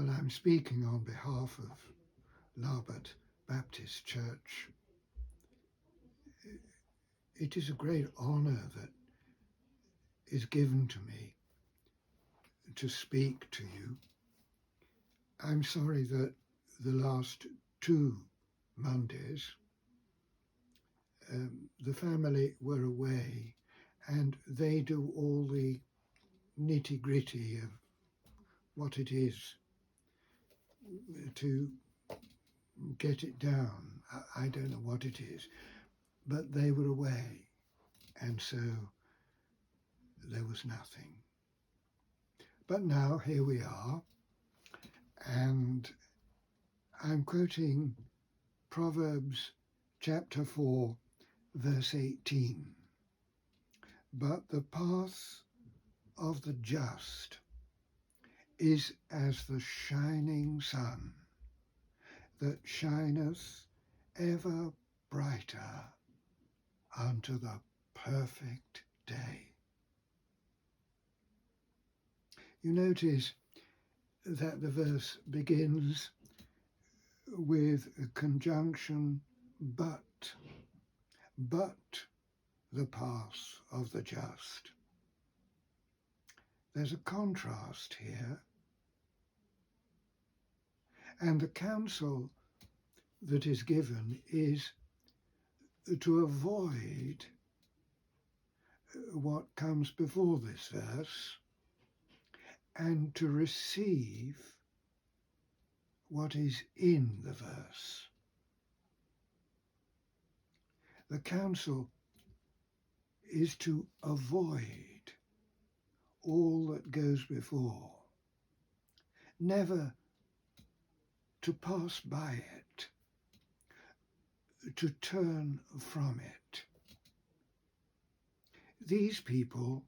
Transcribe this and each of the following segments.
Well, I'm speaking on behalf of Larbert Baptist Church. It is a great honour that is given to me to speak to you. I'm sorry that the last two Mondays the family were away and they do all the nitty-gritty of what it is to get it down. I don't know what it is, but they were away, and so there was nothing. But now here we are, and I'm quoting Proverbs chapter 4, verse 18. But the path of the just is as the shining sun that shineth ever brighter unto the perfect day. You notice that the verse begins with a conjunction but the path of the just. There's a contrast here, and the counsel that is given is to avoid what comes before this verse and to receive what is in the verse. The counsel is to avoid all that goes before, never to pass by it, to turn from it. These people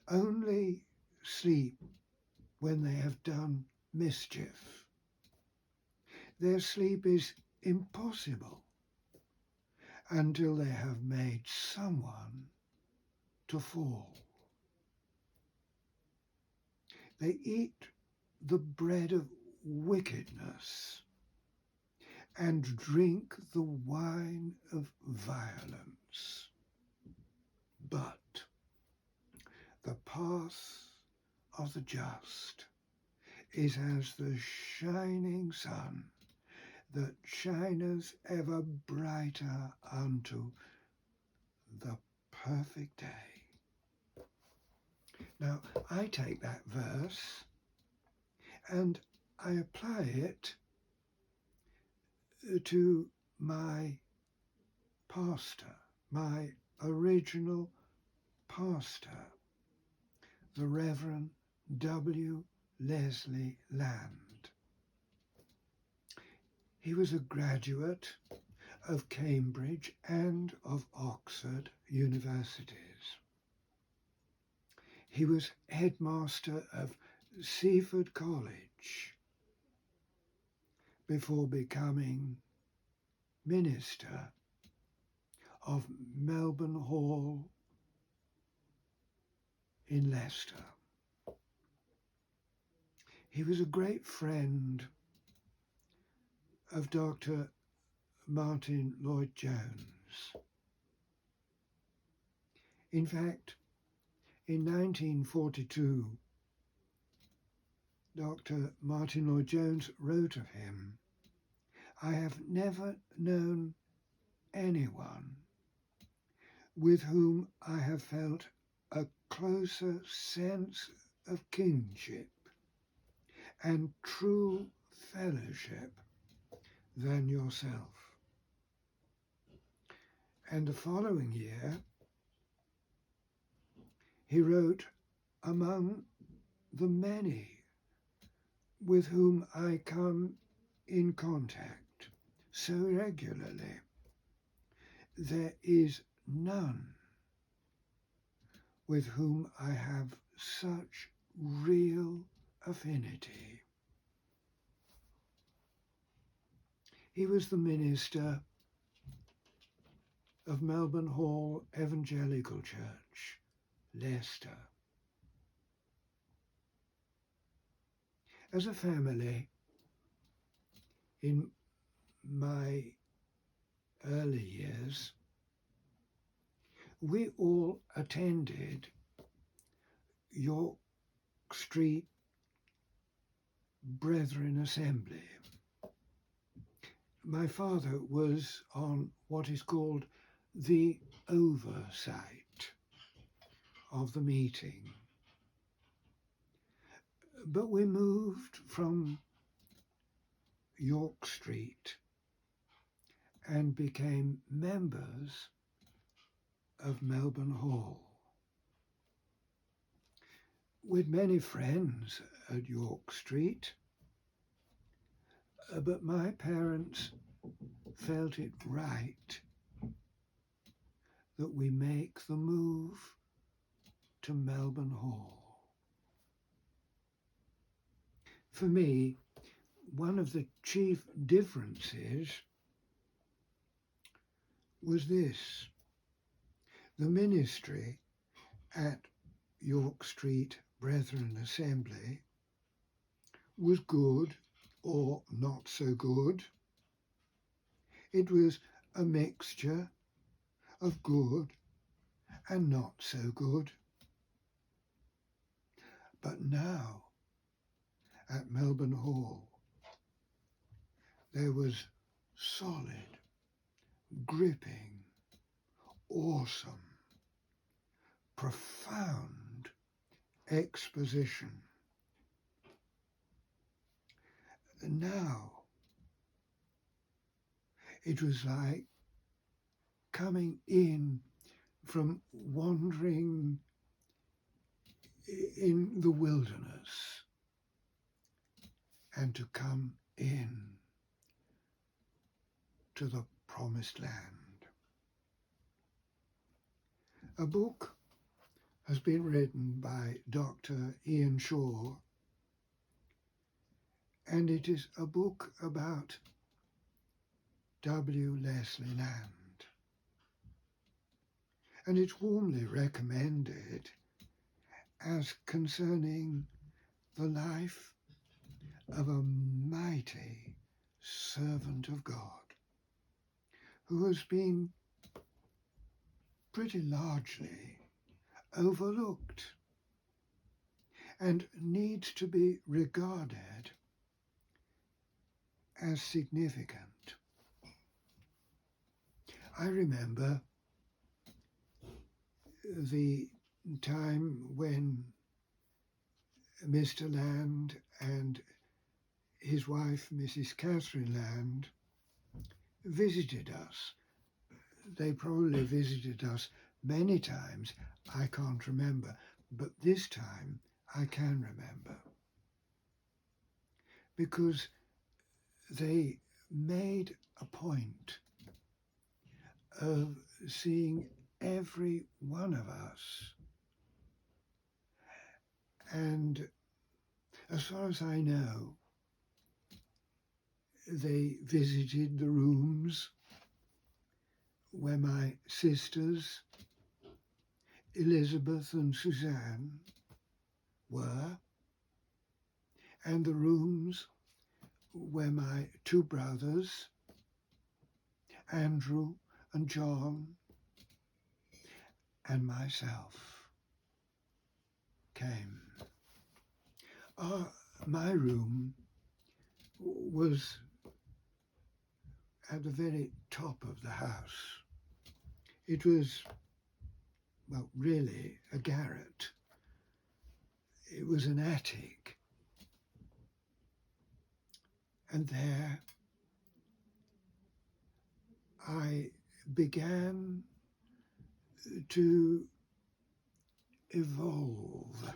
only sleep when they have done mischief. Their sleep is impossible until they have made someone to fall. They eat the bread of wickedness and drink the wine of violence. But the path of the just is as the shining sun that shineth ever brighter unto the perfect day. Now, I take that verse and I apply it to my pastor, my original pastor, the Reverend W. Leslie Land. He was a graduate of Cambridge and of Oxford universities. He was headmaster of Seaford College before becoming minister of Melbourne Hall in Leicester. He was a great friend of Dr. Martyn Lloyd-Jones. In fact, in 1942, Dr. Martyn Lloyd-Jones wrote of him, "I have never known anyone with whom I have felt a closer sense of kinship and true fellowship than yourself." And the following year, he wrote, "Among the many with whom I come in contact so regularly, there is none with whom I have such real affinity." He was the minister of Melbourne Hall Evangelical Church, Leicester. As a family, in my early years, we all attended York Street Brethren Assembly. My father was on what is called the oversight of the meeting. But we moved from York Street and became members of Melbourne Hall. With many friends at York Street, but my parents felt it right that we make the move to Melbourne Hall. For me, one of the chief differences was this: the ministry at York Street Brethren Assembly was good or not so good. It was a mixture of good and not so good. But now, at Melbourne Hall, there was solid, gripping, awesome, profound exposition. Now, it was like coming in from wandering in the wilderness and to come in to the promised land. A book has been written by Dr. Ian Shaw, and it is a book about W. Leslie Land. And it's warmly recommended as concerning the life of a mighty servant of God who has been pretty largely overlooked and needs to be regarded as significant. I remember the time when Mr. Land and his wife, Mrs. Catherine Land, visited us. They probably visited us many times. I can't remember, but this time I can remember, because they made a point of seeing every one of us. And as far as I know, they visited the rooms where my sisters, Elizabeth and Suzanne, were, and the rooms where my two brothers, Andrew and John, and myself came. My room was at the very top of the house. It was, well, really a garret. It was an attic. And there I began to evolve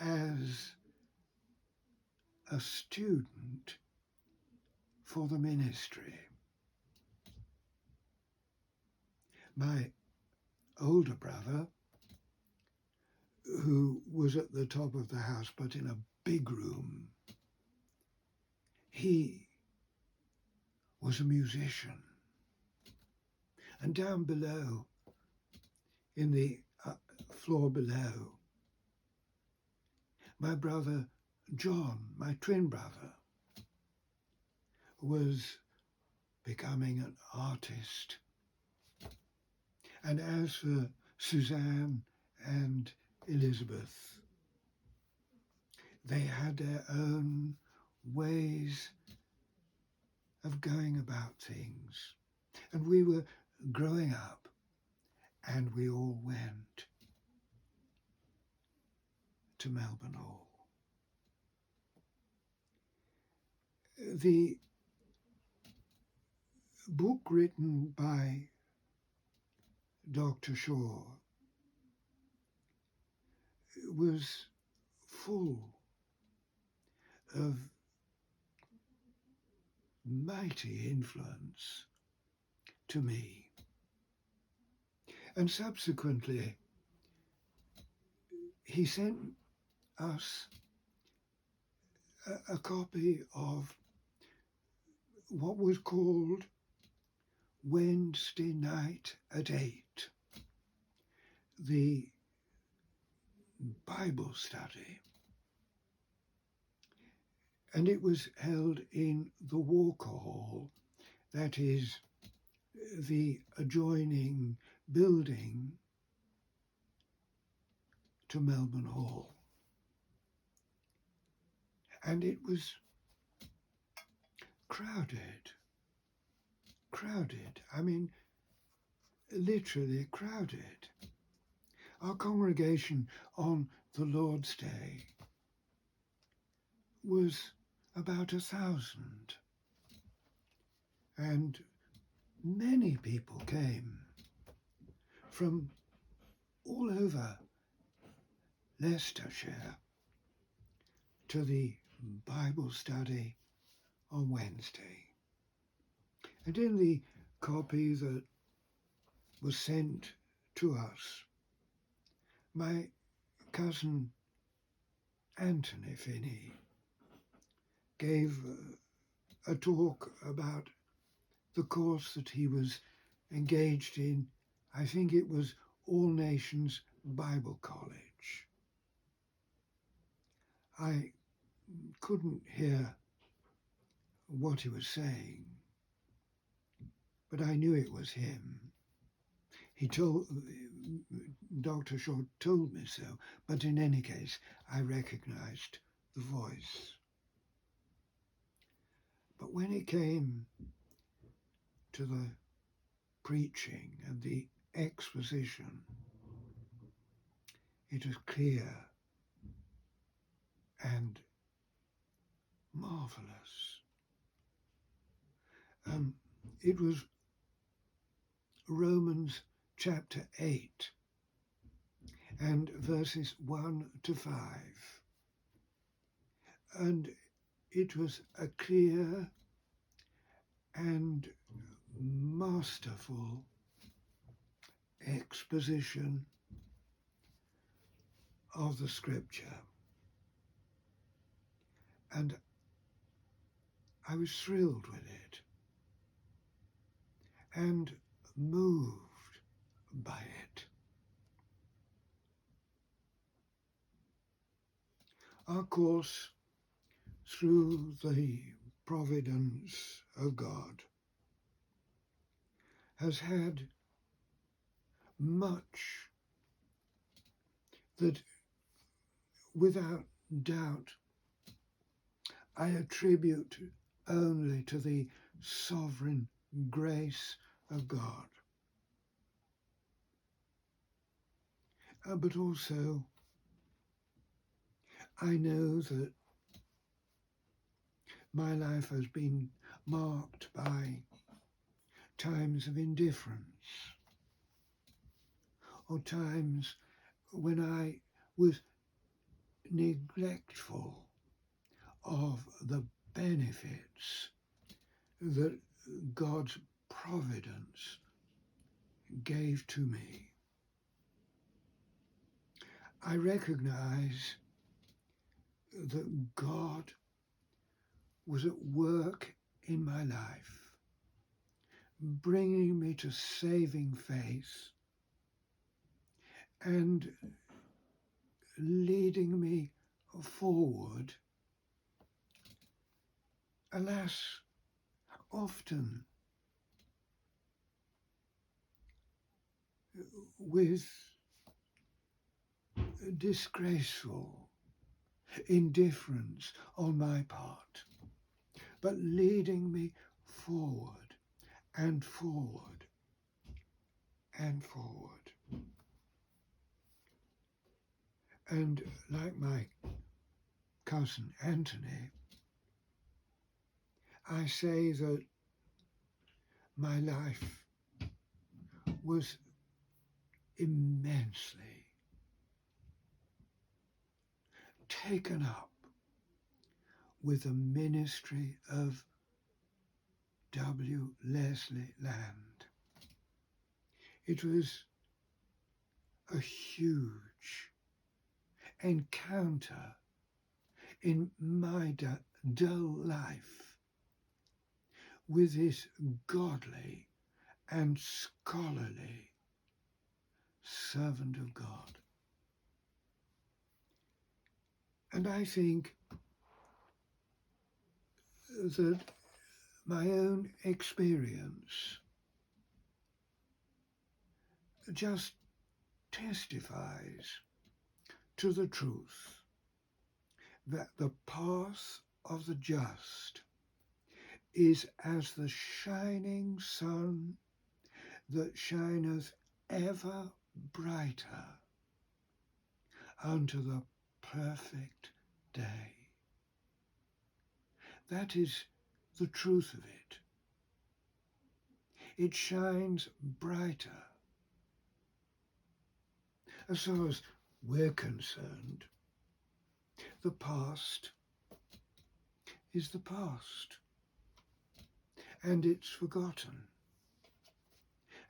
as a student for the ministry. My older brother, who was at the top of the house but in a big room, he was a musician. And down below, in the floor below, my brother John, my twin brother, was becoming an artist. And as for Suzanne and Elizabeth, they had their own ways of going about things. And we were growing up, and we all went to Melbourne Hall. The book written by Dr. Shaw was full of mighty influence to me. And subsequently, he sent us a copy of what was called Wednesday Night at 8, the Bible study. And it was held in the Walker Hall, that is the adjoining building to Melbourne Hall. And it was crowded. I mean, literally crowded. Our congregation on the Lord's Day was about 1,000. And many people came from all over Leicestershire to the Bible study on Wednesday. And in the copy that was sent to us, my cousin Anthony Finney gave a talk about the course that he was engaged in. I think it was All Nations Bible College. I couldn't hear what he was saying, but I knew it was him. Dr. Shaw told me so, but in any case, I recognized the voice. But when it came to the preaching and the exposition, it was clear and marvelous. It was Romans chapter 8 and verses 1 to 5. And it was a clear and masterful exposition of the scripture. And I was thrilled with it and moved by it. Our course through the providence of God has had much that, without doubt, I attribute only to the sovereign grace of God. But also, I know that my life has been marked by times of indifference, or times when I was neglectful of the benefits that God's providence gave to me. I recognize that God was at work in my life, bringing me to saving faith and leading me forward alas, often with disgraceful indifference on my part, but leading me forward and forward and forward. And like my cousin Anthony, I say that my life was immensely taken up with the ministry of W. Leslie Land. It was a huge encounter in my dull life with this godly and scholarly servant of God. And I think that my own experience just testifies to the truth that the path of the just is as the shining sun that shineth ever brighter unto the perfect day. That is the truth of it. It shines brighter. As far as we're concerned, the past is the past, and it's forgotten.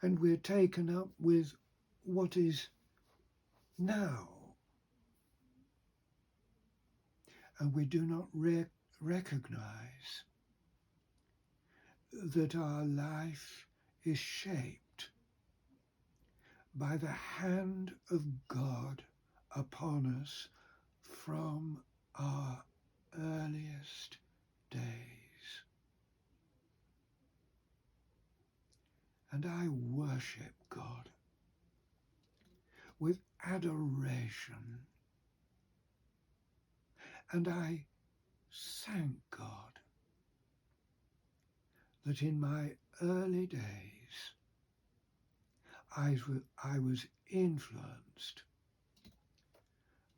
And we're taken up with what is now. And we do not recognize that our life is shaped by the hand of God upon us from our earliest days. And I worship God with adoration, and I thank God that in my early days I was influenced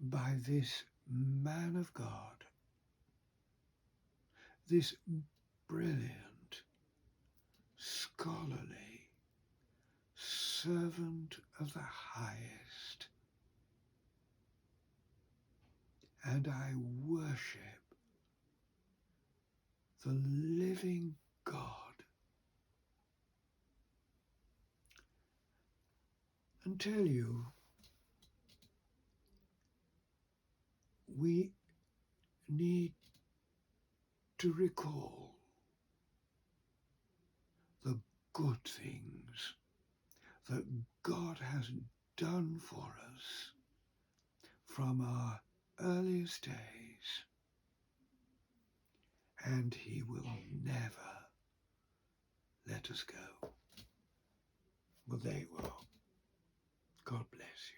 by this man of God, this brilliant, scholarly servant of the highest. And I worship the living God. And tell you, we need to recall the good things that God has done for us from our earliest days, and He will never let us go. Well, there you are. God bless you.